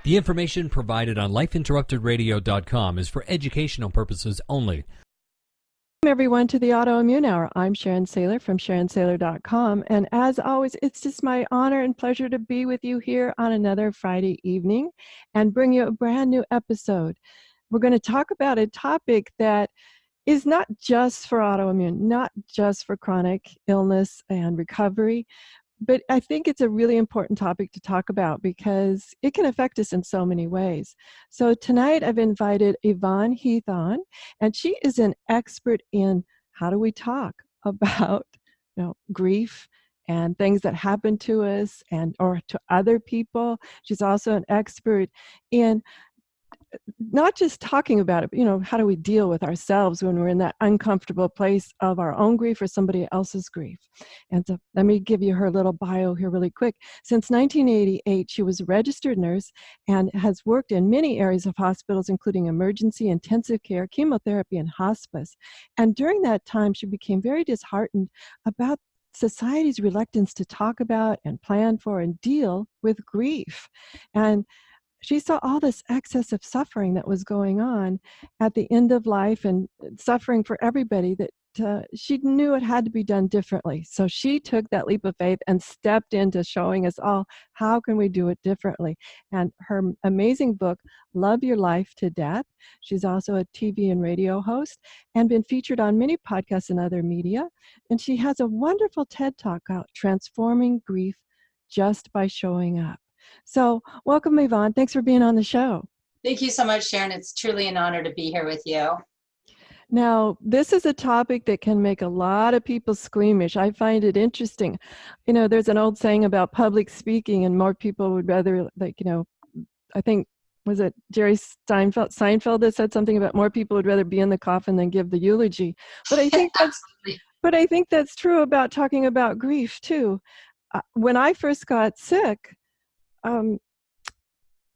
The information provided on lifeinterruptedradio.com is for educational purposes only. Welcome everyone to the Autoimmune Hour. I'm Sharon Saylor from SharonSaylor.com, and as always, it's just my honor and pleasure to be with you here on another Friday evening and bring you a brand new episode. We're going to talk about a topic that is not just for autoimmune, not just for chronic illness and recovery, but I think it's a really important topic to talk about because it can affect us in so many ways. So tonight I've invited Yvonne Heath on, and she is an expert in how do we talk about grief and things that happen to us and or to other people. She's also an expert in not just talking about it, but, how do we deal with ourselves when we're in that uncomfortable place of our own grief or somebody else's grief? And so let me give you her little bio here really quick. Since 1988, she was a registered nurse and has worked in many areas of hospitals, including emergency, intensive care, chemotherapy, and hospice. And during that time, she became very disheartened about society's reluctance to talk about and plan for and deal with grief. And she saw all this excess of suffering that was going on at the end of life and suffering for everybody that she knew it had to be done differently. So she took that leap of faith and stepped into showing us all how can we do it differently. And her amazing book, Love Your Life to Death. She's also a TV and radio host and been featured on many podcasts and other media. And she has a wonderful TED Talk out, Transforming Grief Just by Showing Up. So welcome, Yvonne. Thanks for being on the show. Thank you so much, Sharon. It's truly an honor to be here with you. Now, this is a topic that can make a lot of people squeamish. I find it interesting. There's an old saying about public speaking, and more people would rather, I think, was it Jerry Seinfeld that said something about more people would rather be in the coffin than give the eulogy. But I think that's true about talking about grief, too. When I first got sick,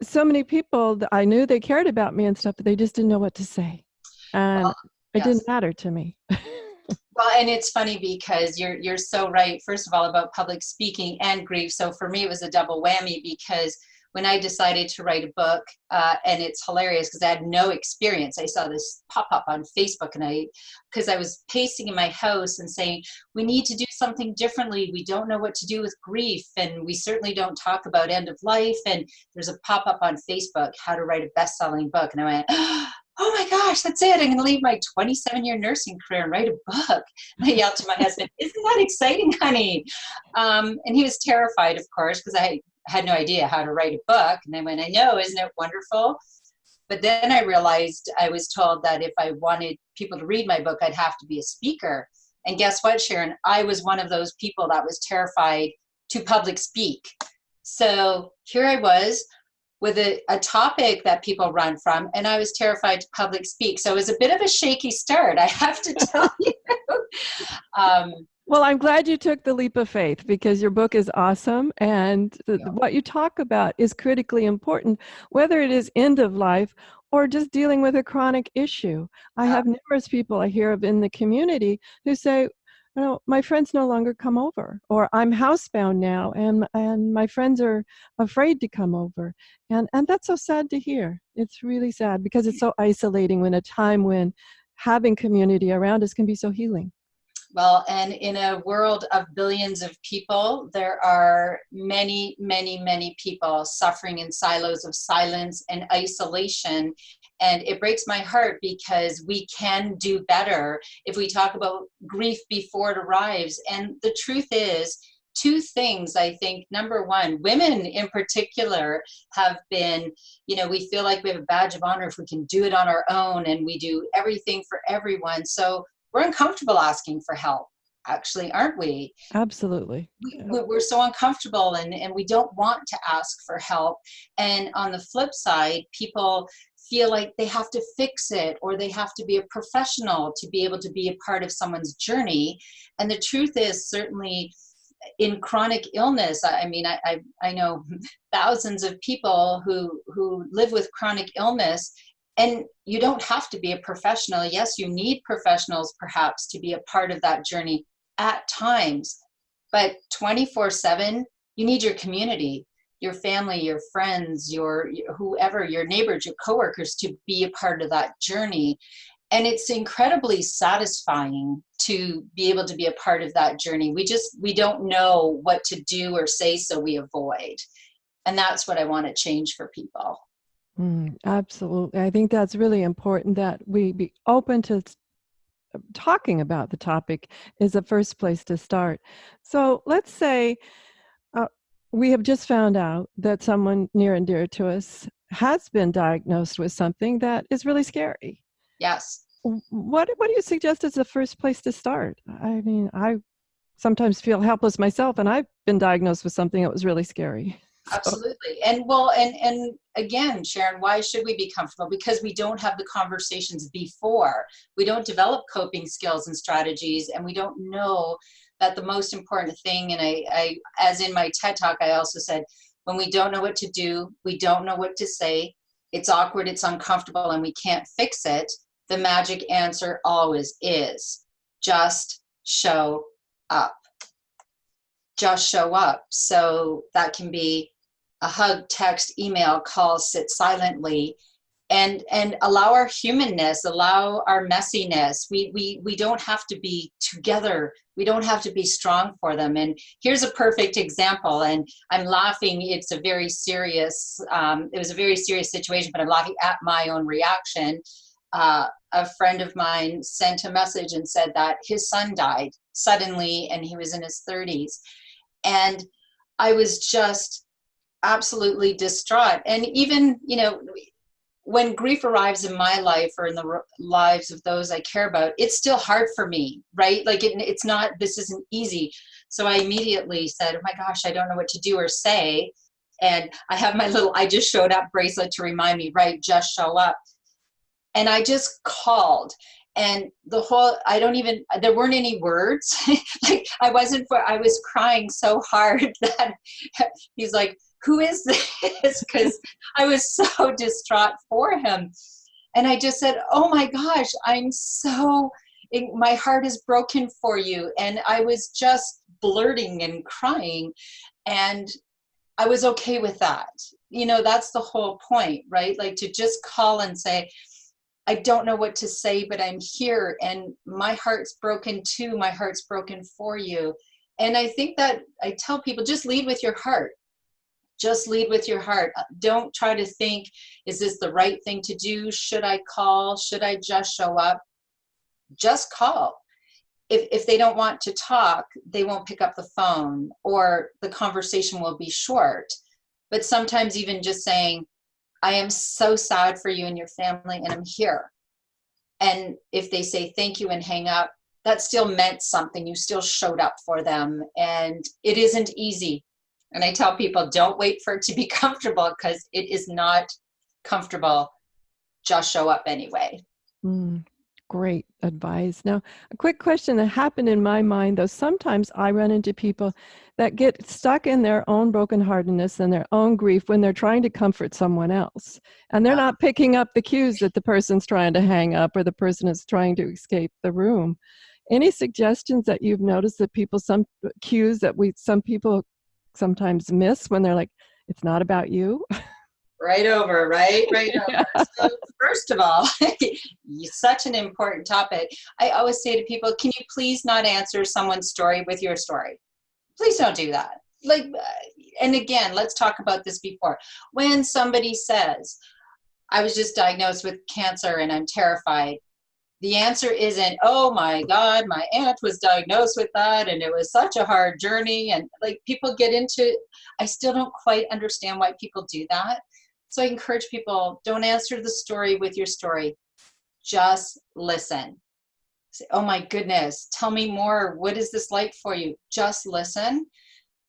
so many people that I knew they cared about me and stuff, but they just didn't know what to say. And it didn't matter to me. Well, and it's funny because you're so right, first of all, about public speaking and grief. So for me, it was a double whammy because when I decided to write a book, and it's hilarious because I had no experience. I saw this pop up on Facebook because I was pacing in my house and saying, we need to do something differently. We don't know what to do with grief. And we certainly don't talk about end of life. And there's a pop up on Facebook, how to write a best-selling book. And I went, oh my gosh, that's it. I'm going to leave my 27-year nursing career and write a book. And I yelled to my husband, isn't that exciting, honey? And he was terrified, of course, because I had no idea how to write a book. And I went, I know, isn't it wonderful? But then I realized I was told that if I wanted people to read my book, I'd have to be a speaker. And guess what, Sharon? I was one of those people that was terrified to public speak. So here I was with a topic that people run from, and I was terrified to public speak. So it was a bit of a shaky start, I have to tell you. Well, I'm glad you took the leap of faith because your book is awesome. And what you talk about is critically important, whether it is end of life or just dealing with a chronic issue. I have numerous people I hear of in the community who say, my friends no longer come over, or I'm housebound now and my friends are afraid to come over. And that's so sad to hear. It's really sad because it's so isolating when a time when having community around us can be so healing. Well, and in a world of billions of people, there are many, many, many people suffering in silos of silence and isolation. And it breaks my heart because we can do better if we talk about grief before it arrives. And the truth is, two things, I think. Number one, women in particular have been, we feel like we have a badge of honor if we can do it on our own and we do everything for everyone. So we're uncomfortable asking for help, actually, aren't we? Absolutely. We're so uncomfortable and we don't want to ask for help. And on the flip side, people feel like they have to fix it or they have to be a professional to be able to be a part of someone's journey. And the truth is, certainly in chronic illness, I know thousands of people who live with chronic illness. And you don't have to be a professional. Yes, you need professionals perhaps to be a part of that journey at times, but 24/7, you need your community. your family, your friends, whoever, your neighbors, your coworkers, to be a part of that journey. And it's incredibly satisfying to be able to be a part of that journey. We don't know what to do or say, so we avoid. And that's what I want to change for people. Absolutely. I think that's really important, that we be open to talking about the topic is the first place to start. So let's say we have just found out that someone near and dear to us has been diagnosed with something that is really scary. Yes. What do you suggest is the first place to start? I mean, I sometimes feel helpless myself, and I've been diagnosed with something that was really scary. Absolutely. And again, Sharon, why should we be comfortable? Because we don't have the conversations before. We don't develop coping skills and strategies, and we don't know that the most important thing, and I as in my TED Talk, I also said, when we don't know what to do, we don't know what to say, it's awkward, it's uncomfortable, and we can't fix it, the magic answer always is just show up. Just show up. So that can be a hug, text, email, call, sit silently, and allow our humanness, allow our messiness. We don't have to be together. We don't have to be strong for them. And here's a perfect example. And I'm laughing. It's a very serious, it was a very serious situation, but I'm laughing at my own reaction. A friend of mine sent a message and said that his son died suddenly, and he was in his 30s. And I was just absolutely distraught. And even, when grief arrives in my life or in the lives of those I care about, it's still hard for me, right? Like it's not, this isn't easy. So I immediately said, oh my gosh, I don't know what to do or say. And I have my little, I just showed up bracelet to remind me, right? Just show up. And I just called. And the whole, there weren't any words. Like I was crying so hard that he's like, who is this? Because I was so distraught for him. And I just said, oh my gosh, my heart is broken for you. And I was just blurting and crying. And I was okay with that. That's the whole point, right? Like to just call and say, I don't know what to say, but I'm here, and my heart's broken too. My heart's broken for you. And I think that I tell people, just lead with your heart. Just lead with your heart. Don't try to think, is this the right thing to do? Should I call? Should I just show up? Just call. If they don't want to talk, they won't pick up the phone, or the conversation will be short. But sometimes even just saying, I am so sad for you and your family, and I'm here. And if they say thank you and hang up, that still meant something. You still showed up for them. And it isn't easy. And I tell people, don't wait for it to be comfortable, because it is not comfortable. Just show up anyway. Great advice. Now, a quick question that happened in my mind, though. Sometimes I run into people that get stuck in their own brokenheartedness and their own grief when they're trying to comfort someone else. And they're not picking up the cues that the person's trying to hang up or the person is trying to escape the room. Any suggestions that you've noticed that some cues that some people sometimes miss when they're like, it's not about you? Right over. Yeah. So first of all, such an important topic. I always say to people, can you please not answer someone's story with your story? Please don't do that. And again, let's talk about this before. When somebody says, I was just diagnosed with cancer and I'm terrified, the answer isn't, oh my God, my aunt was diagnosed with that and it was such a hard journey. And people get into, I still don't quite understand why people do that. So I encourage people, don't answer the story with your story. Just listen. Say, oh my goodness, tell me more. What is this like for you? Just listen.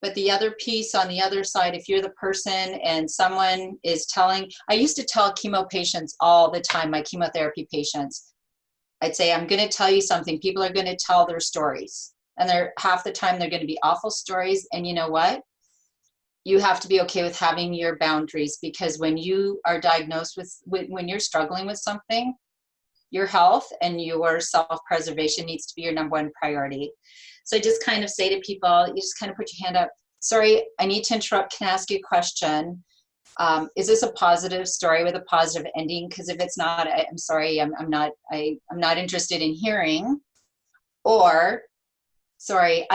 But the other piece on the other side, if you're the person and someone is telling, I used to tell chemo patients all the time, my chemotherapy patients, I'd say, I'm going to tell you something. People are going to tell their stories. And half the time they're going to be awful stories. And you know what? You have to be okay with having your boundaries, because when you are diagnosed when you're struggling with something, your health and your self-preservation needs to be your number one priority. So I just kind of say to people, you just kind of put your hand up. sorry, I need to interrupt. Can I ask you a question? Is this a positive story with a positive ending? Because if it's not, I'm sorry, I'm not interested in hearing. Or, sorry,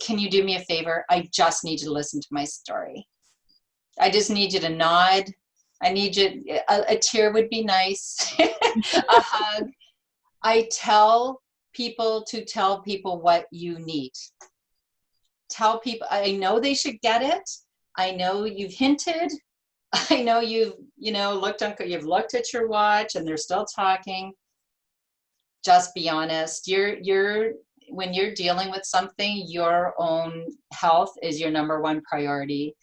can you do me a favor? I just need you to listen to my story. I just need you to nod. I need you, a tear would be nice. A hug. I tell people to tell people what you need. Tell people, I know they should get it. I know you've hinted. I know you've looked at your watch and they're still talking. Just be honest. When you're dealing with something, your own health is your number one priority.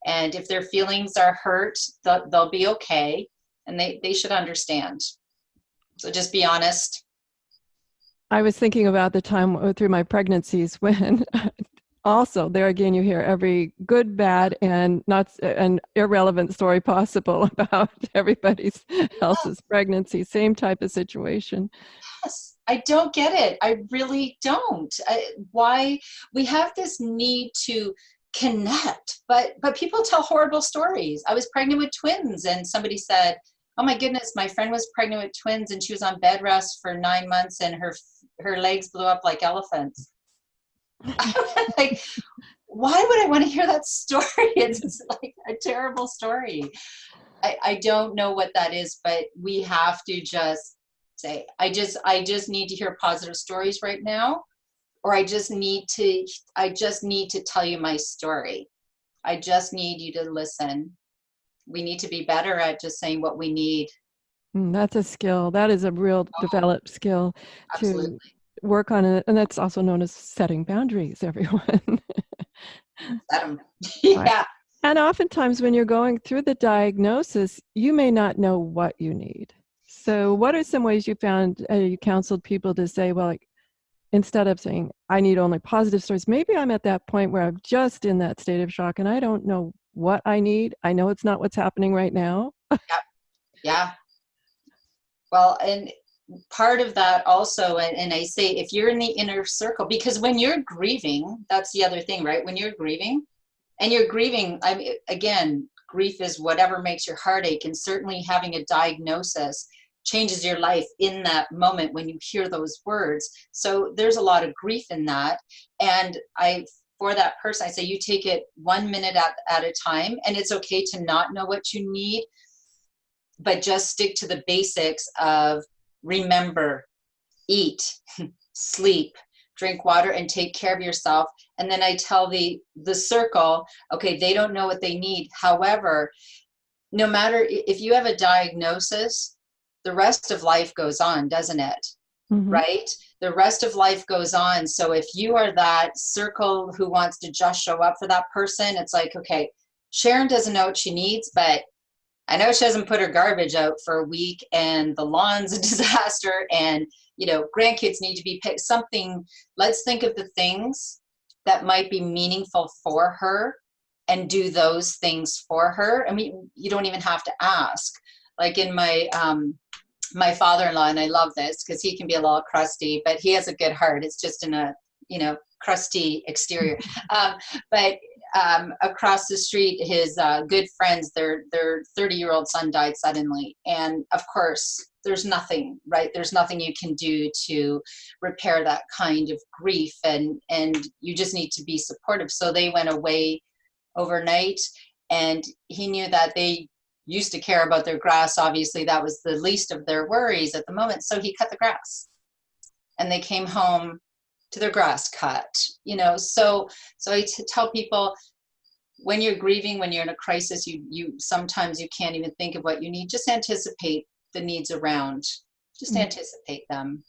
And if their feelings are hurt, they'll be okay, and they should understand. So just be honest. I was thinking about the time through my pregnancies when also there again you hear every good, bad, and not an irrelevant story possible about everybody's else's pregnancy. Same type of situation. Yes, I don't get it. I really don't. Why we have this need to connect, but people tell horrible stories. I was pregnant with twins, and somebody said, "Oh my goodness, my friend was pregnant with twins, and she was on bed rest for 9 months, and her legs blew up like elephants." Like, why would I want to hear that story? It's like a terrible story. I don't know what that is, but we have to just say, I just need to hear positive stories right now, or I just need to tell you my story. I just need you to listen. We need to be better at just saying what we need. That's a skill. That is a real developed skill Absolutely. to work on it. And that's also known as setting boundaries, everyone. Yeah. And oftentimes when you're going through the diagnosis, you may not know what you need. So what are some ways you found you counseled people to say, well, like, instead of saying, I need only positive stories, maybe I'm at that point where I'm just in that state of shock and I don't know what I need. I know it's not what's happening right now. Yep. Yeah. Well, and part of that also, and I say, if you're in the inner circle, because when you're grieving, that's the other thing, right? When you're grieving, I mean, again, grief is whatever makes your heart ache, and certainly having a diagnosis changes your life in that moment when you hear those words. So there's a lot of grief in that. And for that person, I say, you take it 1 minute at a time, and it's okay to not know what you need, but just stick to the basics of remember, eat, sleep, drink water, and take care of yourself. And then I tell the circle, okay, they don't know what they need. However, no matter if you have a diagnosis, the rest of life goes on, doesn't it? Mm-hmm. Right? The rest of life goes on. So if you are that circle who wants to just show up for that person, it's like, okay, Sharon doesn't know what she needs, but I know she hasn't put her garbage out for a week, and the lawn's a disaster, and grandkids need to be picked. Something, let's think of the things that might be meaningful for her and do those things for her. I mean, you don't even have to ask. Like in my father-in-law, and I love this because he can be a little crusty, but he has a good heart. It's just in a, crusty exterior. But across the street, his good friends, their 30-year-old son died suddenly. And of course, there's nothing, right? There's nothing you can do to repair that kind of grief. And you just need to be supportive. So they went away overnight, and he knew that they used to care about their grass. Obviously, that was the least of their worries at the moment. So he cut the grass, and they came home to their grass cut, So I tell people, when you're grieving, when you're in a crisis, you sometimes you can't even think of what you need. Just anticipate the needs around. Just anticipate them,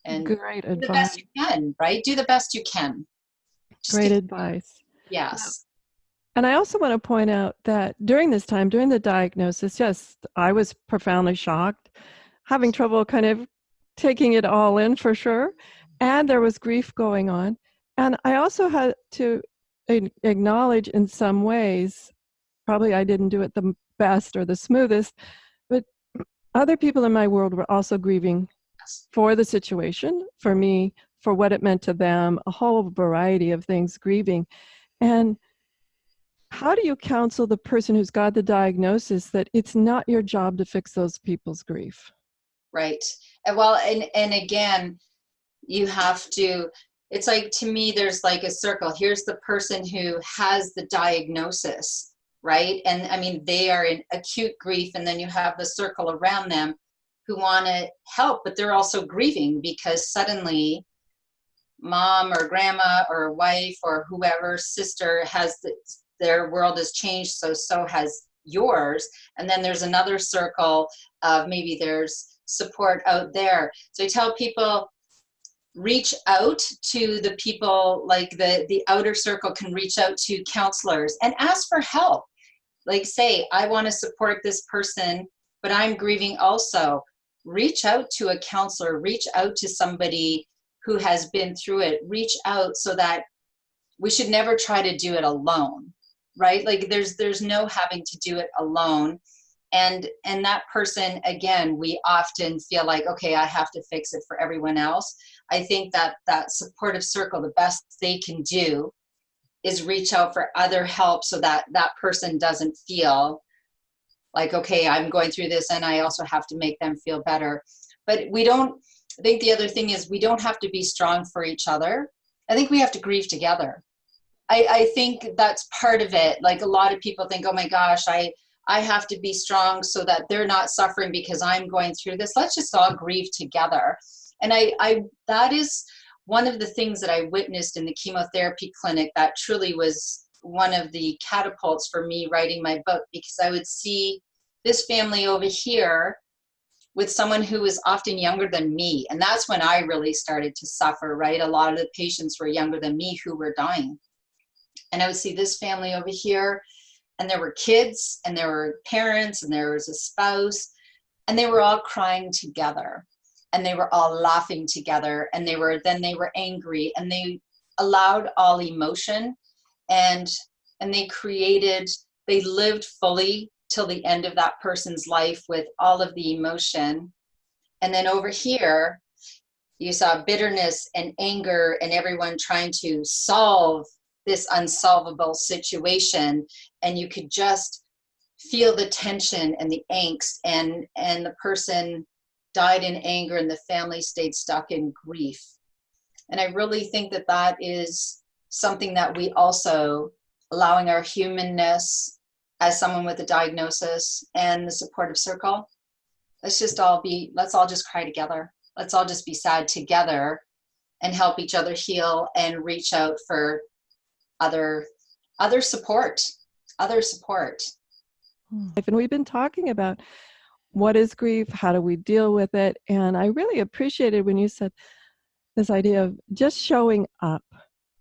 and great advice. Do the best you can, right? Do the best you can. Great advice. Yes. And I also want to point out that during this time, during the diagnosis, yes, I was profoundly shocked, having trouble kind of taking it all in for sure. And there was grief going on. And I also had to acknowledge in some ways, probably I didn't do it the best or the smoothest, but other people in my world were also grieving for the situation, for me, for what it meant to them, a whole variety of things grieving. And how do you counsel the person who's got the diagnosis that it's not your job to fix those people's grief? Right. Well, and again, you have to, it's like, to me, there's like a circle. Here's the person who has the diagnosis, right? And I mean, they are in acute grief, and then you have the circle around them who want to help, but they're also grieving because suddenly mom or grandma or wife or whoever, sister, has their world has changed, so has yours. And then there's another circle of maybe there's support out there. So I tell people, reach out to the people, like the outer circle can reach out to counselors and ask for help. Like, say, I want to support this person, but I'm grieving also. Reach out to a counselor, reach out to somebody who has been through it, reach out, so that we should never try to do it alone, right? Like there's no having to do it alone. And that person, again, we often feel like, okay, I have to fix it for everyone else. I think that supportive circle, the best they can do is reach out for other help, so that that person doesn't feel like, okay, I'm going through this and I also have to make them feel better. But I think the other thing is, we don't have to be strong for each other. I think we have to grieve together. I think that's part of it. Like, a lot of people think, oh my gosh, I have to be strong so that they're not suffering because I'm going through this. Let's just all grieve together. And that is one of the things that I witnessed in the chemotherapy clinic that truly was one of the catapults for me writing my book, because I would see this family over here with someone who was often younger than me. And that's when I really started to suffer, right? A lot of the patients were younger than me who were dying. And I would see this family over here, and there were kids, and there were parents, and there was a spouse, and they were all crying together, and they were all laughing together, and they were angry, and they allowed all emotion, and they lived fully till the end of that person's life with all of the emotion. And then over here, you saw bitterness and anger and everyone trying to solve this unsolvable situation. And you could just feel the tension and the angst, and the person died in anger and the family stayed stuck in grief. And I really think that is something that we also, allowing our humanness as someone with a diagnosis and the supportive circle, let's all just cry together. Let's all just be sad together and help each other heal and reach out for other support. And we've been talking about what is grief, how do we deal with it, and I really appreciated when you said this idea of just showing up.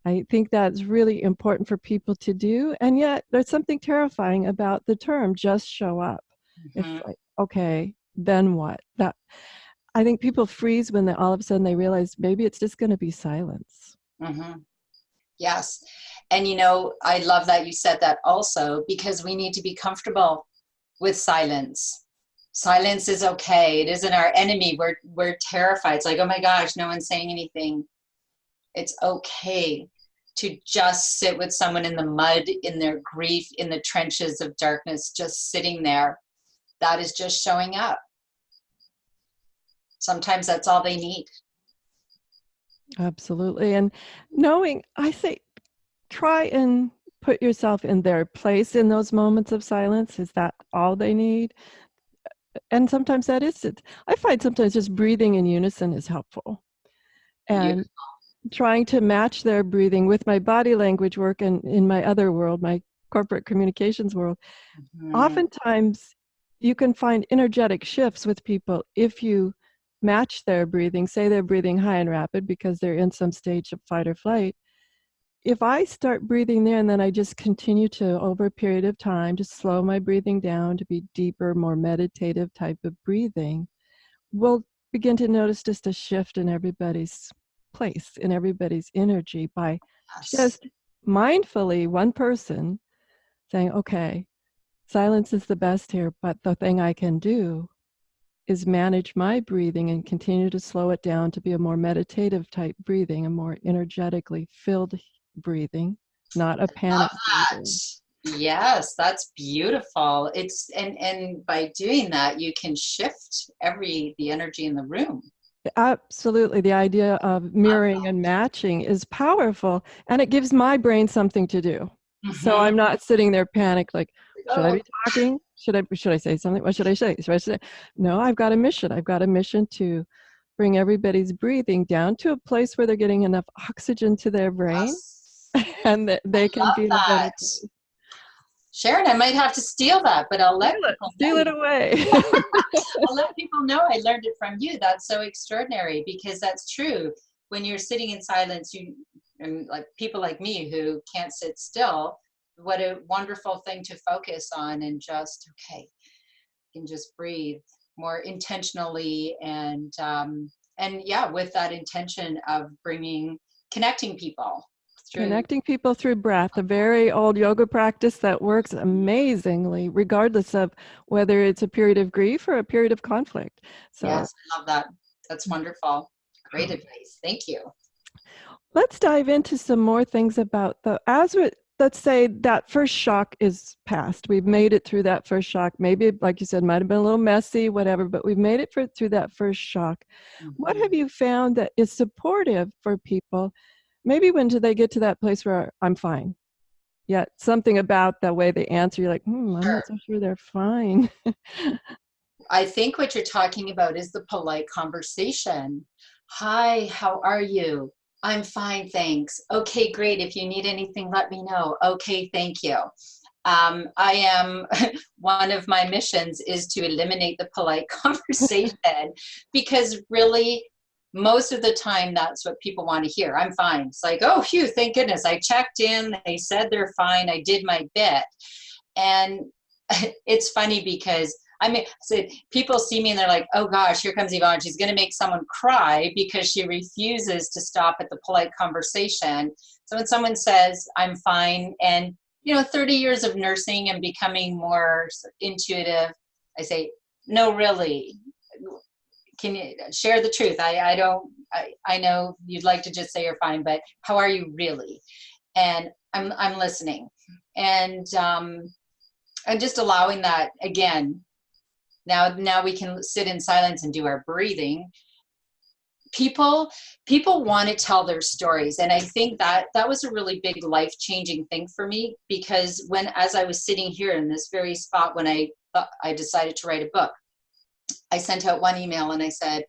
I think that's really important for people to do, and yet there's something terrifying about the term "just show up." Mm-hmm. It's like, okay, then what? That, I think people freeze when all of a sudden they realize maybe it's just going to be silence. Mm-hmm. Yes. And I love that you said that also, because we need to be comfortable with silence. Silence is okay. It isn't our enemy. We're terrified. It's like, oh my gosh, no one's saying anything. It's okay to just sit with someone in the mud, in their grief, in the trenches of darkness, just sitting there. That is just showing up. Sometimes that's all they need. Absolutely. And I say, try and put yourself in their place in those moments of silence. Is that all they need? And sometimes that is it. I find sometimes just breathing in unison is helpful. And trying to match their breathing with my body language work and in my other world, my corporate communications world. Mm-hmm. Oftentimes you can find energetic shifts with people if you match their breathing. Say they're breathing high and rapid because they're in some stage of fight or flight. If I start breathing there and then I just continue to, over a period of time, just slow my breathing down to be deeper, more meditative type of breathing, we'll begin to notice just a shift in everybody's place, in everybody's energy, by just mindfully, one person saying, okay, silence is the best here, but the thing I can do is manage my breathing and continue to slow it down to be a more meditative type breathing, a more energetically filled breathing, not a panic breathing. Yes, that's beautiful. It's and by doing that, you can shift the energy in the room. Absolutely. The idea of mirroring and matching is powerful, and it gives my brain something to do. So Mm-hmm. I'm not sitting there panicked like, should I Oh, be talking? Should I say something? What should I say? Should I say? No, I've got a mission. I've got a mission to bring everybody's breathing down to a place where they're getting enough oxygen to their brain yes. and that I they can love be in a better that. place. Sharon, I might have to steal that, but I'll let people Steal know. it away. I'll let people know I learned it from you. That's so extraordinary because that's true. When you're sitting in silence, and like people like me who can't sit still, what a wonderful thing to focus on and just, okay, can just breathe more intentionally and yeah, with that intention of connecting people through. Connecting people through breath, a very old yoga practice that works amazingly, regardless of whether it's a period of grief or a period of conflict. So Yes, I love that. That's wonderful. Great advice. Thank you. let's dive into some more things about let's say that first shock is past. We've made it through that first shock. Maybe, like you said, might have been a little messy, whatever, but we've made it through that first shock. What Mhm. have you found that is supportive for people? Maybe when do they get to that place where I'm fine? Yet something about the way they answer, you're like, I'm Sure. not so sure they're fine. I think what you're talking about is the polite conversation. Hi, how are you? I'm fine, thanks. Okay, great. If you need anything, let me know. Okay, thank you. I am, one of my missions is to eliminate the polite conversation because really, most of the time, that's what people want to hear. I'm fine. It's like, oh, phew, thank goodness. I checked in. They said they're fine. I did my bit. And it's funny because I mean, so people see me and they're like, oh gosh, here comes Yvonne. She's going to make someone cry because she refuses to stop at the polite conversation. So when someone says, I'm fine, and 30 years of nursing and becoming more intuitive, I say, no, really, can you share the truth? I know you'd like to just say you're fine, but how are you really? And I'm listening. And I'm just allowing that again. Now we can sit in silence and do our breathing. People want to tell their stories, and I think that was a really big life-changing thing for me, because as I was sitting here in this very spot when I decided to write a book, I sent out one email and I said,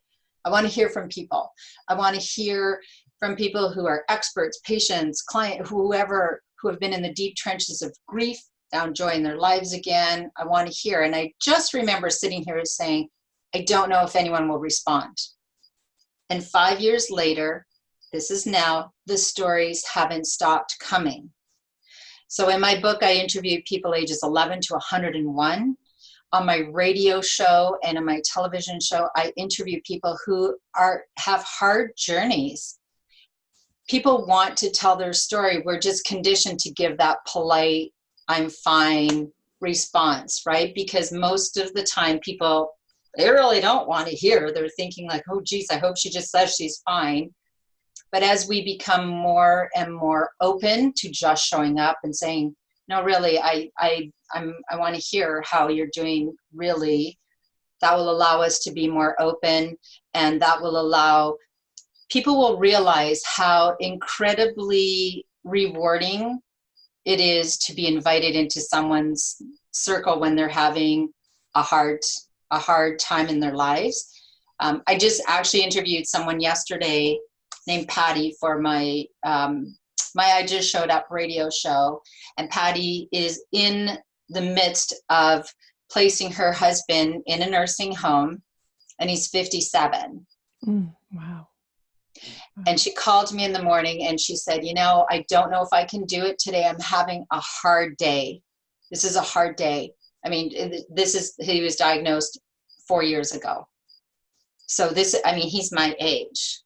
I want to hear from people. I want to hear from people who are experts, patients, client, whoever, who have been in the deep trenches of grief, now enjoying their lives again. I want to hear. And I just remember sitting here saying, I don't know if anyone will respond. And 5 years later, this is now, the stories haven't stopped coming. So in my book, I interviewed people ages 11 to 101. On my radio show and on my television show, I interview people who have hard journeys. People want to tell their story. We're just conditioned to give that polite, I'm fine response, right? Because most of the time people, they really don't want to hear. They're thinking like, oh, geez, I hope she just says she's fine. But as we become more and more open to just showing up and saying, no, really, I want to hear how you're doing, really, that will allow us to be more open, and that will allow people will realize how incredibly rewarding it is to be invited into someone's circle when they're having a hard time in their lives. I just actually interviewed someone yesterday named Patty for my I Just Showed Up radio show, and Patty is in the midst of placing her husband in a nursing home, and he's 57. Wow. And she called me in the morning and she said, I don't know if I can do it today. I'm having a hard day. This is a hard day. I mean, he was diagnosed 4 years ago. So he's my age.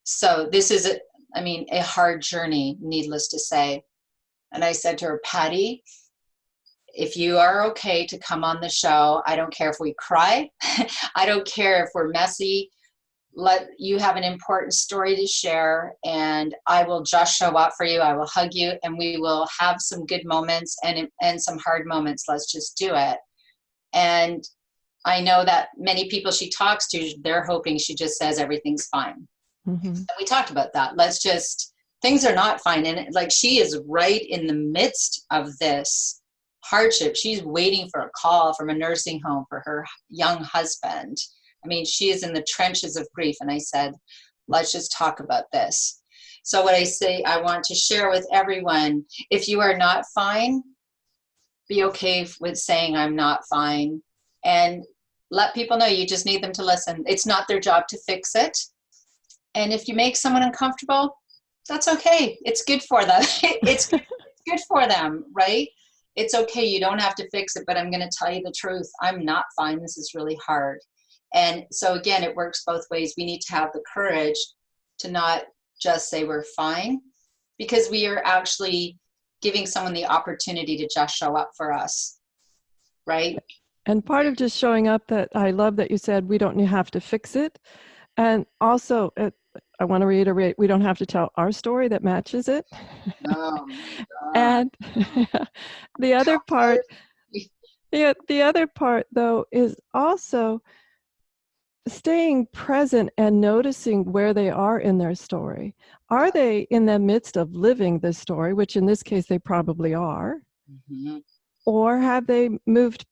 So this is a hard journey, needless to say. And I said to her, Patty, if you are okay to come on the show, I don't care if we cry. I don't care if we're messy. you have an important story to share, and I will just show up for you. I will hug you, and we will have some good moments and some hard moments. Let's just do it. And I know that many people she talks to, they're hoping she just says everything's fine. And we talked about that. Things are not fine. And like, she is right in the midst of this hardship. She's waiting for a call from a nursing home for her young husband. I mean, she is in the trenches of grief. And I said, let's just talk about this. So what I say, I want to share with everyone, if you are not fine, be okay with saying I'm not fine, and let people know you just need them to listen. It's not their job to fix it. And if you make someone uncomfortable, that's okay. It's good for them. It's good for them, right? It's okay. You don't have to fix it, but I'm going to tell you the truth. I'm not fine. This is really hard. And so again, it works both ways. We need to have the courage to not just say we're fine, because we are actually giving someone the opportunity to just show up for us, right? And part of just showing up, that I love that you said we don't have to fix it. And also, I want to reiterate, we don't have to tell our story that matches it. Oh my God. And the other part, the other part though, is also staying present and noticing where they are in their story. Are they in the midst of living this story, which in this case they probably are, or have they moved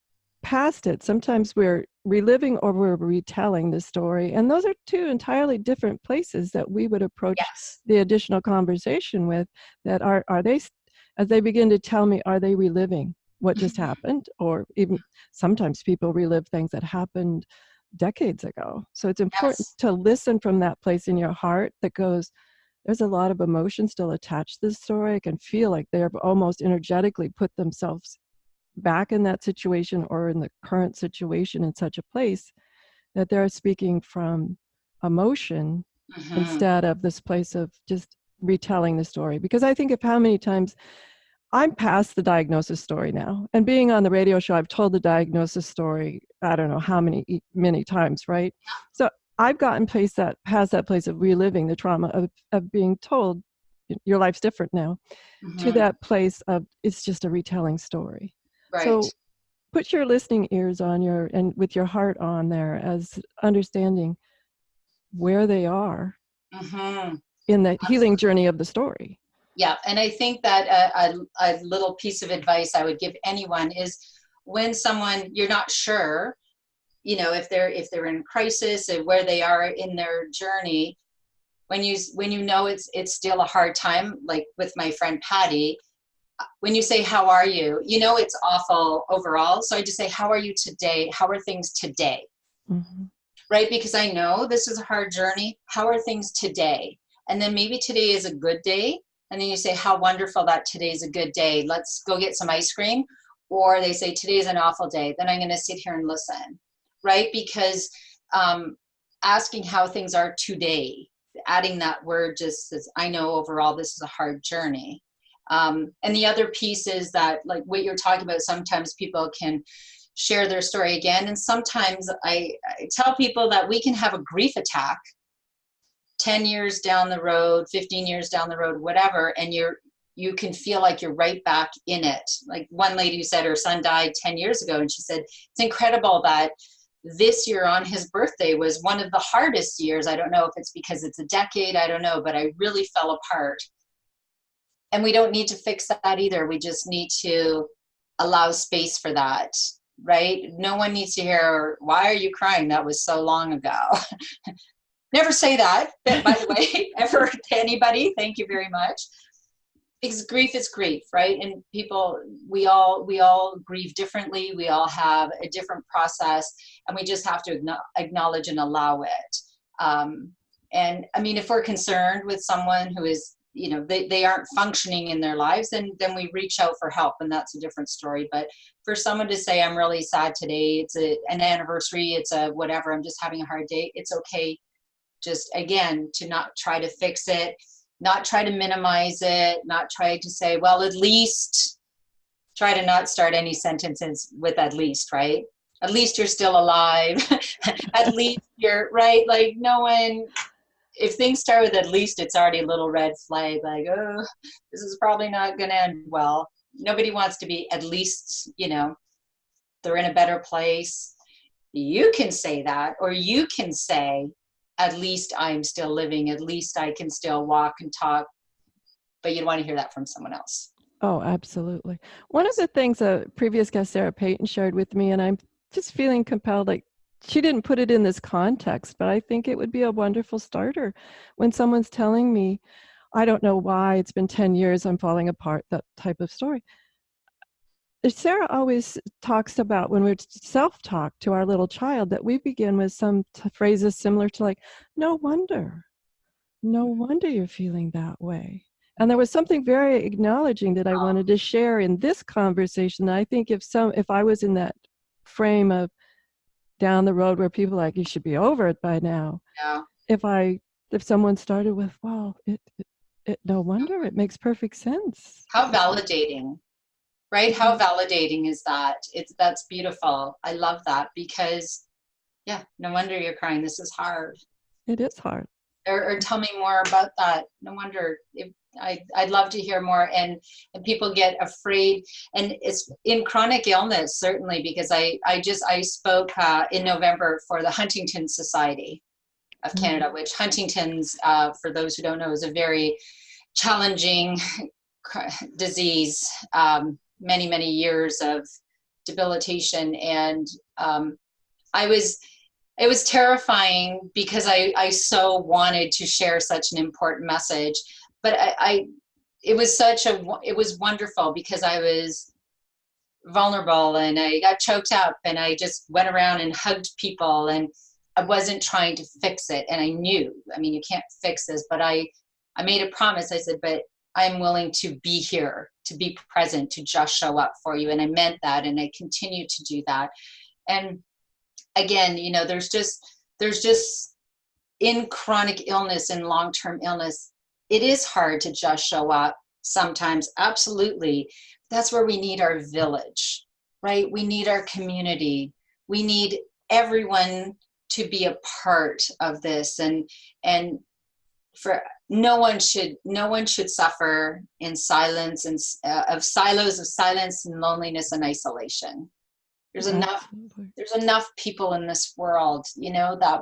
past it? Sometimes we're reliving or we're retelling the story, and those are two entirely different places that we would approach the additional conversation with. That are they, as they begin to tell me, are they reliving what just happened? Or even sometimes people relive things that happened decades ago. So it's important to listen from that place in your heart that goes, there's a lot of emotion still attached to this story. I can feel like they've almost energetically put themselves back in that situation or in the current situation in such a place that they're speaking from emotion instead of this place of just retelling the story. Because I think of how many times I'm past the diagnosis story now, and being on the radio show, I've told the diagnosis story, I don't know how many times, right? So I've gotten past that place of reliving the trauma of being told your life's different now, to that place of it's just a retelling story. Right. So put your listening ears on and with your heart on there, as understanding where they are in the healing journey of the story. Yeah, and I think that a little piece of advice I would give anyone is, when someone, you're not sure, if they're in crisis and where they are in their journey, when you know it's still a hard time, like with my friend Patty, when you say, how are you? It's awful overall. So I just say, how are you today? How are things today? Right? Because I know this is a hard journey. How are things today? And then maybe today is a good day. And then you say, how wonderful that today's a good day. Let's go get some ice cream. Or they say, today's an awful day. Then I'm going to sit here and listen. Right? Because asking how things are today, adding that word just says, I know overall this is a hard journey. And the other piece is that, like what you're talking about, sometimes people can share their story again. And sometimes I tell people that we can have a grief attack 10 years down the road, 15 years down the road, whatever, and you can feel like you're right back in it. Like one lady who said her son died 10 years ago, and she said, it's incredible that this year on his birthday was one of the hardest years. I don't know if it's because it's a decade, I don't know, but I really fell apart. And we don't need to fix that either. We just need to allow space for that, right? No one needs to hear, why are you crying? That was so long ago. Never say that, by the way, ever to anybody. Thank you very much. Because grief is grief, right? And people, we all grieve differently. We all have a different process, and we just have to acknowledge and allow it. And I mean, if we're concerned with someone who is, they aren't functioning in their lives, then we reach out for help, and that's a different story. But for someone to say, I'm really sad today, it's an anniversary, it's a whatever, I'm just having a hard day, it's okay. Just, again, to not try to fix it, not try to minimize it, not try to say, well, at least, try to not start any sentences with at least, right? At least you're still alive. At least you're right. Like no one, if things start with at least, it's already a little red flag. Like, oh, this is probably not going to end well. Nobody wants to be at least, they're in a better place. You can say that, or you can say, at least I'm still living. At least I can still walk and talk. But you don't want to hear that from someone else. Oh, absolutely. One of the things a previous guest, Sarah Payton, shared with me, and I'm just feeling compelled, like she didn't put it in this context, but I think it would be a wonderful starter when someone's telling me, I don't know why, it's been 10 years, I'm falling apart, that type of story. Sarah always talks about when we're self-talk to our little child that we begin with some phrases similar to like, no wonder you're feeling that way. And there was something very acknowledging that I wanted to share in this conversation. I think if I was in that frame of down the road where people are like, you should be over it by now. Yeah. If someone started with, well, no wonder, it makes perfect sense. How validating, right? How validating is that? That's beautiful. I love that because, yeah, no wonder you're crying. This is hard. It is hard. Or tell me more about that. No wonder. I'd love to hear more. And people get afraid, and it's in chronic illness, certainly, because I spoke in November for the Huntington Society of Canada, which Huntington's, for those who don't know, is a very challenging disease, many, many years of debilitation. And it was terrifying because I so wanted to share such an important message, but it was wonderful because I was vulnerable and I got choked up and I just went around and hugged people and I wasn't trying to fix it. And I knew, you can't fix this, but I made a promise. I said, but I'm willing to be here, to be present, to just show up for you. And I meant that. And I continue to do that. And again, there's just in chronic illness and long-term illness, it is hard to just show up sometimes. Absolutely. That's where we need our village, right? We need our community. We need everyone to be a part of this. And for no one should suffer in silence and of silos of silence and loneliness and isolation. There's enough people in this world, that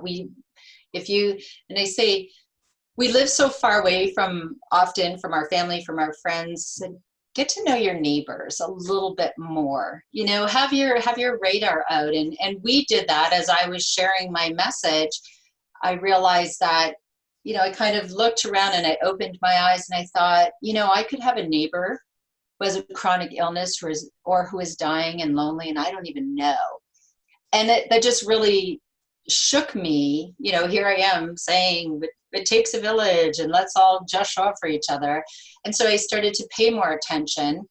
and I say, we live so far away often from our family, from our friends. Get to know your neighbors a little bit more, have your radar out. And we did that. As I was sharing my message, I realized that, I kind of looked around and I opened my eyes and I thought, I could have a neighbor who has a chronic illness or who is dying and lonely, and I don't even know. And that just really shook me. Here I am saying it takes a village and let's all just show up for each other. And so I started to pay more attention,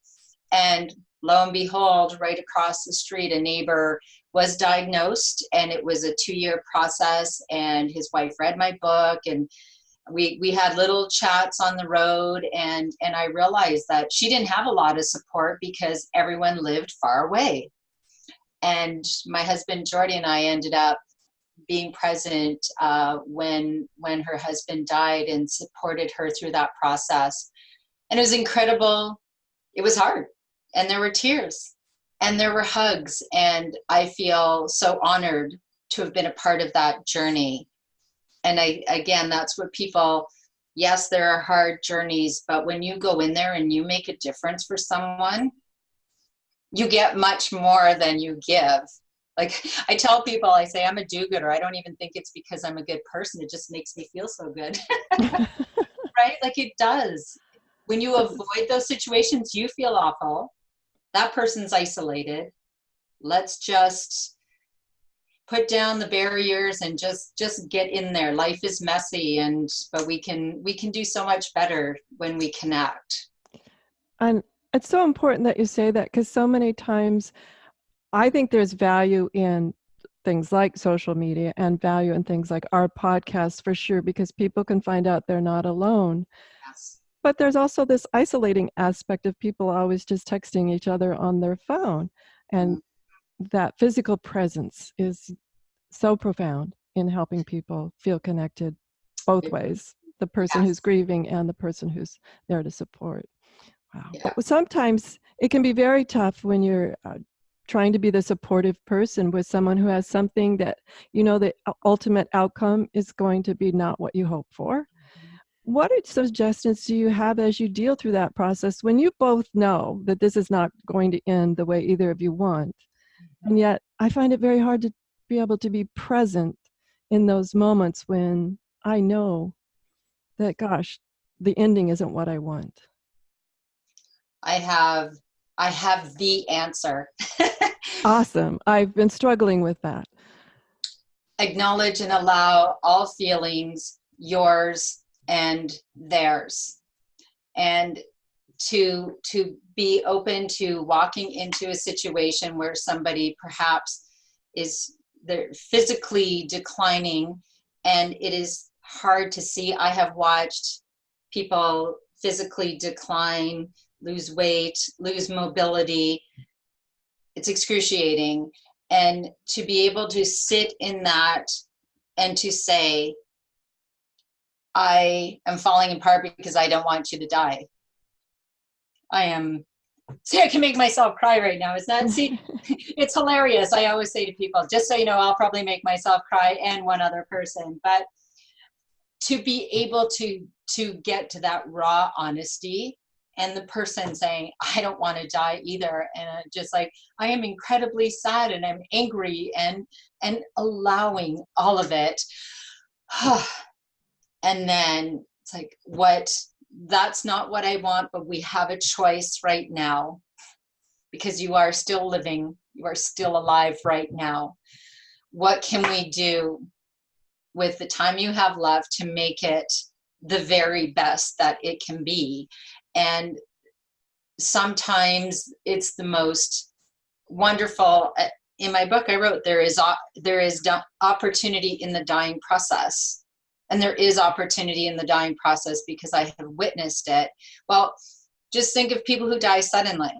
and lo and behold, right across the street, a neighbor was diagnosed, and it was a 2-year process, and his wife read my book, and we had little chats on the road, and I realized that she didn't have a lot of support because everyone lived far away. And my husband Jordy and I ended up being present when her husband died and supported her through that process. And it was incredible. It was hard, and there were tears and there were hugs, and I feel so honored to have been a part of that journey. And again, that's what people, yes, there are hard journeys, but when you go in there and you make a difference for someone, you get much more than you give. Like I tell people, I say, I'm a do-gooder. I don't even think it's because I'm a good person. It just makes me feel so good. Right? Like it does. When you avoid those situations, you feel awful. That person's isolated. Let's just put down the barriers and just get in there. Life is messy, but we can do so much better when we connect. And it's so important that you say that, because so many times I think there's value in things like social media and value in things like our podcasts for sure, because people can find out they're not alone. Yes. But there's also this isolating aspect of people always just texting each other on their phone. And that physical presence is so profound in helping people feel connected both ways, the person who's grieving and the person who's there to support. Wow. Yeah. But sometimes it can be very tough when you're trying to be the supportive person with someone who has something that, the ultimate outcome is going to be not what you hope for. What suggestions do you have as you deal through that process when you both know that this is not going to end the way either of you want? And yet I find it very hard to be able to be present in those moments when I know that, gosh, the ending isn't what I want. I have the answer. Awesome. I've been struggling with that. Acknowledge and allow all feelings, yours and theirs. And to be open to walking into a situation where somebody perhaps they're physically declining, and it is hard to see. I have watched people physically decline, lose weight, lose mobility. It's excruciating. And to be able to sit in that and to say, I am falling apart because I don't want you to die. See, I can make myself cry right now. See, it's hilarious. I always say to people, just so you know, I'll probably make myself cry and one other person. But to be able to get to that raw honesty, and the person saying, I don't want to die either. And just like, I am incredibly sad and I'm angry, and allowing all of it. And then it's like, that's not what I want, but we have a choice right now, because you are still living, you are still alive right now. What can we do with the time you have left to make it the very best that it can be? And sometimes it's the most wonderful. In my book, I wrote, there is opportunity in the dying process. And there is opportunity in the dying process because I have witnessed it. Well, just think of people who die suddenly,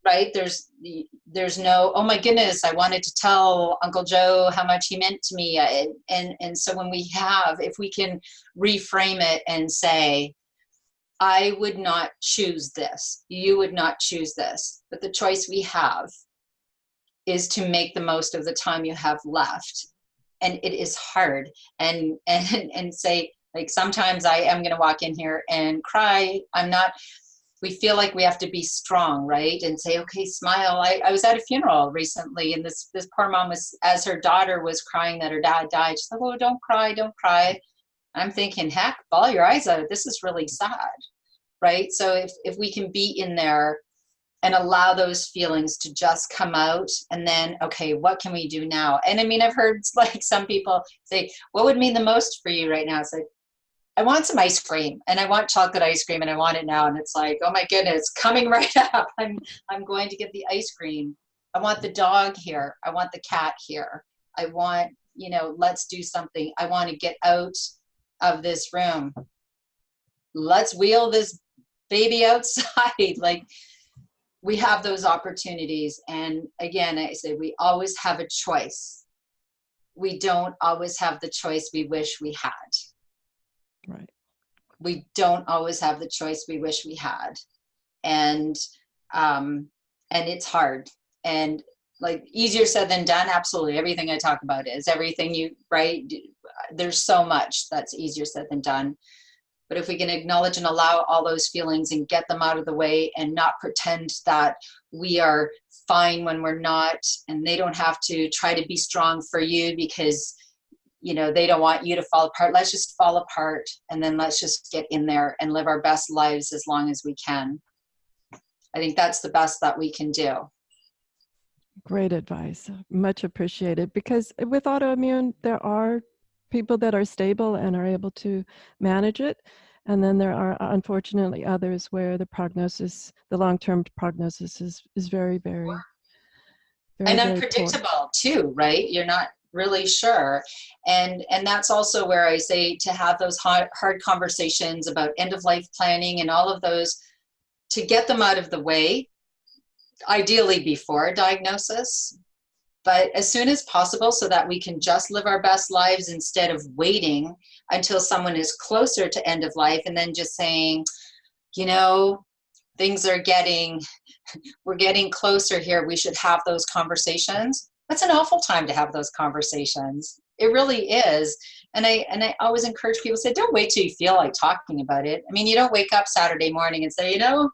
right? There's no, oh my goodness, I wanted to tell Uncle Joe how much he meant to me. And so when if we can reframe it and say, I would not choose this, you would not choose this, but the choice we have is to make the most of the time you have left. And it is hard, and say, like, sometimes I am going to walk in here and cry. We feel like we have to be strong, right? And say, okay, smile. I was at a funeral recently, and this poor mom was, as her daughter was crying that her dad died, she's like, oh, don't cry, don't cry. I'm thinking, heck, bawl your eyes out. This is really sad, right? So if we can be in there and allow those feelings to just come out, and then, okay, what can we do now? And I mean, I've heard like some people say, what would mean the most for you right now? It's like, I want some ice cream, and I want chocolate ice cream, and I want it now. And it's like, oh my goodness, coming right up. I'm going to get the ice cream. I want the dog here. I want the cat here. I want, let's do something. I want to get out of this room. Let's wheel this baby outside. Like, we have those opportunities. And again, I say, we always have a choice. We don't always have the choice we wish we had. Right. We don't always have the choice we wish we had. And it's hard. And like, easier said than done. Absolutely. Everything I talk about is everything right? There's so much that's easier said than done. But if we can acknowledge and allow all those feelings and get them out of the way, and not pretend that we are fine when we're not, and they don't have to try to be strong for you because, they don't want you to fall apart. Let's just fall apart, and then let's just get in there and live our best lives as long as we can. I think that's the best that we can do. Great advice. Much appreciated. Because with autoimmune, there are people that are stable and are able to manage it. And then there are, unfortunately, others where the long-term prognosis is very, very, very, and very unpredictable poor. too, right? You're not really sure. And that's also where I say to have those hard conversations about end-of-life planning and all of those, to get them out of the way. ideally before diagnosis, but as soon as possible, so that we can just live our best lives instead of waiting until someone is closer to end of life and then just saying, you know, we're getting closer here. We should have those conversations. That's an awful time to have those conversations. It really is. And I always encourage people to say, don't wait till you feel like talking about it. I mean, you don't wake up Saturday morning and say, you know,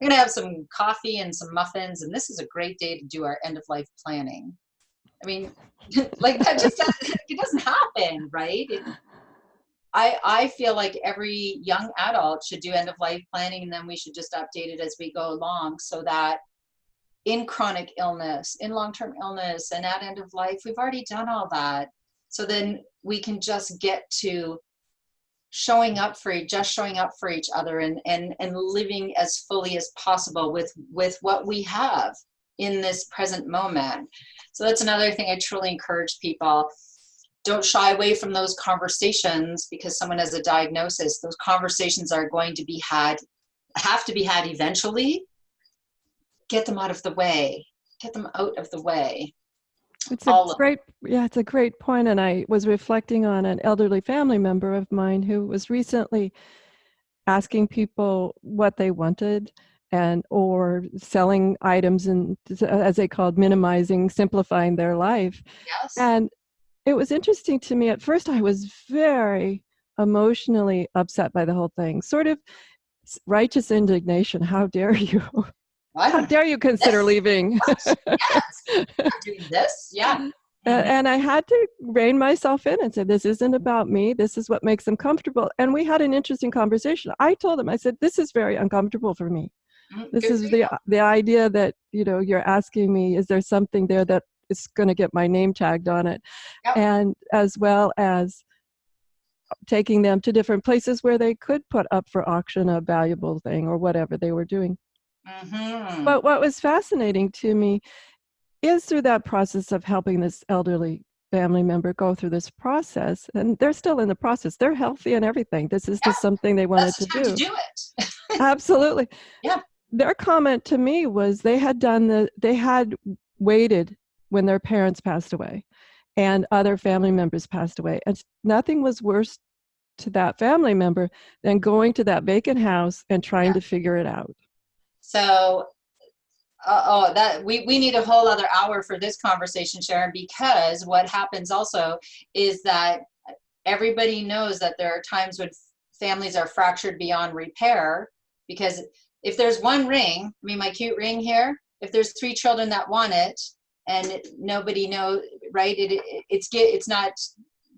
I'm going to have some coffee and some muffins, and this is a great day to do our end of life planning. I mean, like that just it doesn't happen, right? I feel like every young adult should do end of life planning, and then we should just update it as we go along, so that in chronic illness, in long-term illness, and at end of life, we've already done all that. So then we can just get to showing up for each other and living as fully as possible with what we have in this present moment. So that's another thing I truly encourage people. Don't shy away from those conversations because someone has a diagnosis. Those conversations are going to have to be had eventually. Get them out of the way. Get them out of the way. It's a great point. And I was reflecting on an elderly family member of mine who was recently asking people what they wanted or selling items, and as they called, simplifying their life. Yes. And it was interesting to me. At first, I was very emotionally upset by the whole thing, sort of righteous indignation. How dare you? How dare you consider leaving? Yes, I'm doing this. Yeah. And I had to rein myself in and say, this isn't about me. This is what makes them comfortable. And we had an interesting conversation. I told him, I said, this is very uncomfortable for me. This is the idea that, you know, you're asking me, is there something there that is going to get my name tagged on it? Yep. And as well as taking them to different places where they could put up for auction a valuable thing or whatever they were doing. Mm-hmm. But what was fascinating to me is through that process of helping this elderly family member go through this process, and they're still in the process. They're healthy and everything. This is just something they wanted to do. To do it. Absolutely. Yeah. Their comment to me was they had waited when their parents passed away and other family members passed away. And nothing was worse to that family member than going to that vacant house and trying to figure it out. So, we need a whole other hour for this conversation, Sharon, because what happens also is that everybody knows that there are times when families are fractured beyond repair, because if there's one ring, I mean, my cute ring here, if there's 3 children that want it and nobody knows, right? It's not,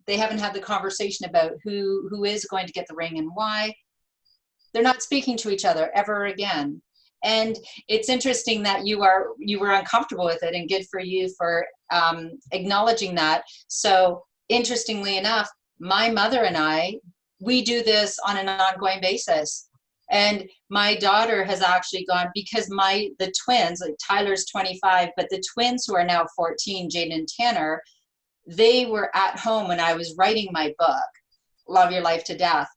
they haven't had the conversation about who is going to get the ring and why. They're not speaking to each other ever again. And it's interesting that you were uncomfortable with it, and good for you for acknowledging that. So interestingly enough, my mother and we do this on an ongoing basis. And my daughter has actually gone, because the twins, like Tyler's 25, but the twins who are now 14, Jade and Tanner, they were at home when I was writing my book, Love Your Life to Death.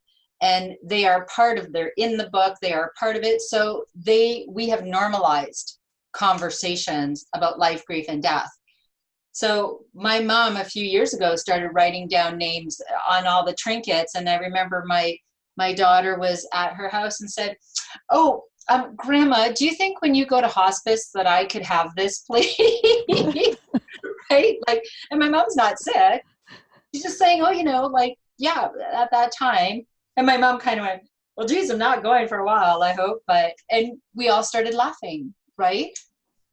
And they are they're in the book, they are part of it. So we have normalized conversations about life, grief, and death. So my mom a few years ago started writing down names on all the trinkets. And I remember my daughter was at her house and said, oh, Grandma, do you think when you go to hospice that I could have this, please? Right? Like, and my mom's not sick. She's just saying, oh, you know, like, yeah, at that time. And my mom kind of went, well, geez, I'm not going for a while, I hope. And we all started laughing, right?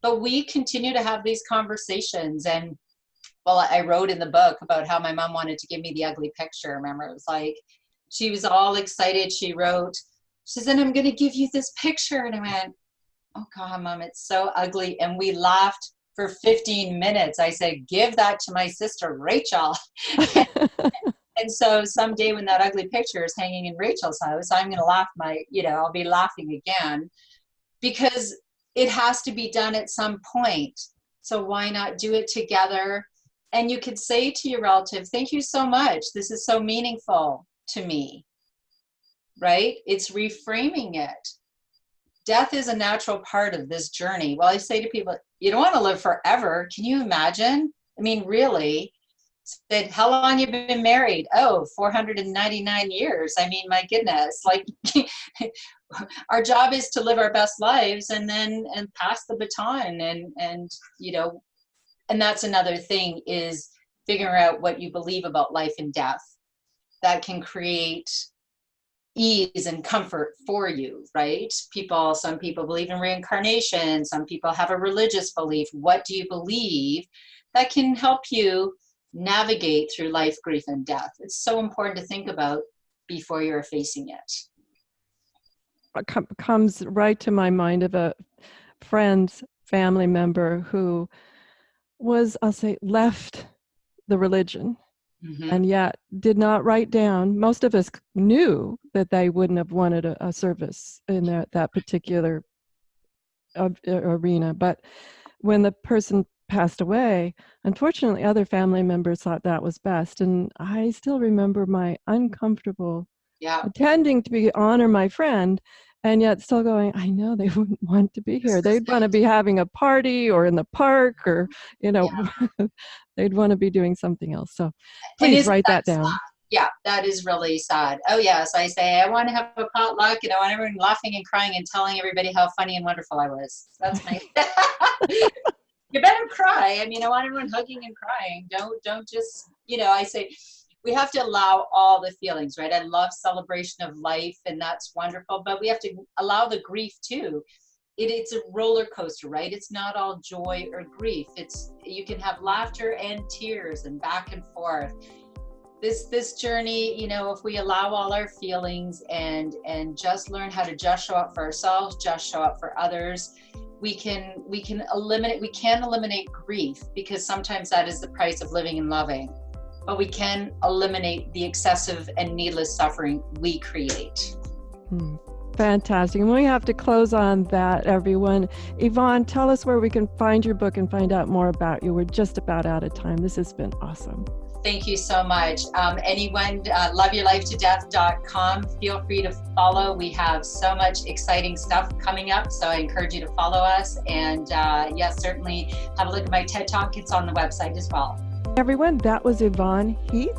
But we continue to have these conversations. And, well, I wrote in the book about how my mom wanted to give me the ugly picture. Remember, it was like, she was all excited. She says, and I'm going to give you this picture. And I went, oh, God, Mom, it's so ugly. And we laughed for 15 minutes. I said, give that to my sister, Rachel. And so someday when that ugly picture is hanging in Rachel's house, I'm going to laugh I'll be laughing again, because it has to be done at some point. So why not do it together? And you could say to your relative, thank you so much. This is so meaningful to me, right? It's reframing it. death is a natural part of this journey. Well, I say to people, you don't want to live forever. Can you imagine? I mean, really? Said, how long you been married? Oh, 499 years. I mean, my goodness, like our job is to live our best lives and pass the baton. And, you know, and that's another thing, is figuring out what you believe about life and death that can create ease and comfort for you, right? Some people believe in reincarnation. Some people have a religious belief. What do you believe that can help you navigate through life, grief, and death? It's so important to think about before you're facing it. Comes right to my mind of a friend's family member who was, I'll say, left the religion, and yet did not write down. Most of us knew that they wouldn't have wanted a service in that particular arena, but when the person passed away, unfortunately, other family members thought that was best. And I still remember my uncomfortable attending to honor my friend, and yet still going, I know they wouldn't want to be here. They'd want to be having a party or in the park, or, you know, they'd want to be doing something else. So please write that down. Sad? Yeah, that is really sad. Oh, yes. I say, I want to have a potluck, and I want everyone laughing and crying and telling everybody how funny and wonderful I was. That's my... You better cry. I mean, I want everyone hugging and crying. Don't just, you know, I say we have to allow all the feelings, right? I love celebration of life, and that's wonderful, but we have to allow the grief too. It's a roller coaster, right? It's not all joy or grief. You can have laughter and tears and back and forth. This journey, you know, if we allow all our feelings and just learn how to just show up for ourselves, just show up for others, we can eliminate grief, because sometimes that is the price of living and loving. But we can eliminate the excessive and needless suffering we create. Fantastic. And we have to close on that, everyone. Yvonne, tell us where we can find your book and find out more about you. We're just about out of time. This has been awesome. Thank you so much. Anyone, loveyourlifetodeath.com. Feel free to follow. We have so much exciting stuff coming up, so I encourage you to follow us. And yes, certainly have a look at my TED Talk. It's on the website as well. Everyone, that was Yvonne Heath,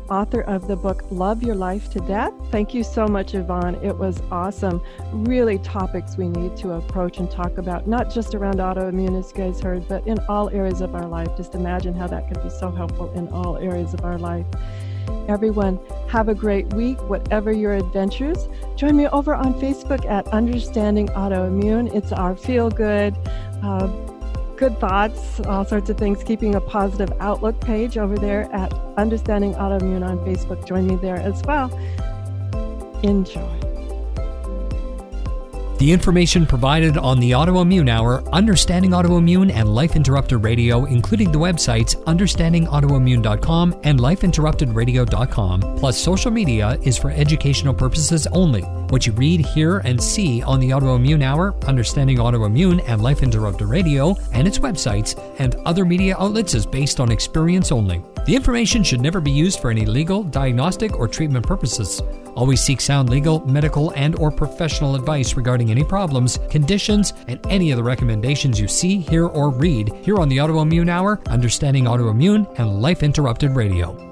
author of the book Love Your Life to Death. Thank you so much, Yvonne. It was awesome. Really topics we need to approach and talk about, not just around autoimmune, as you guys heard, but in all areas of our life. Just imagine how that could be so helpful in all areas of our life. Everyone, have a great week, whatever your adventures. Join me over on Facebook at Understanding Autoimmune. It's our feel-good, good thoughts, all sorts of things, keeping a positive outlook page over there at Understanding Autoimmune on Facebook. Join me there as well. Enjoy. The information provided on the Autoimmune Hour, Understanding Autoimmune, and Life Interrupted Radio, including the websites understandingautoimmune.com and lifeinterruptedradio.com, plus social media, is for educational purposes only. What you read, hear, and see on the Autoimmune Hour, Understanding Autoimmune, and Life Interrupted Radio, and its websites, and other media outlets is based on experience only. The information should never be used for any legal, diagnostic, or treatment purposes. Always seek sound legal, medical, and/or professional advice regarding any problems, conditions, and any of the recommendations you see, hear, or read here on the Autoimmune Hour, Understanding Autoimmune, and Life Interrupted Radio.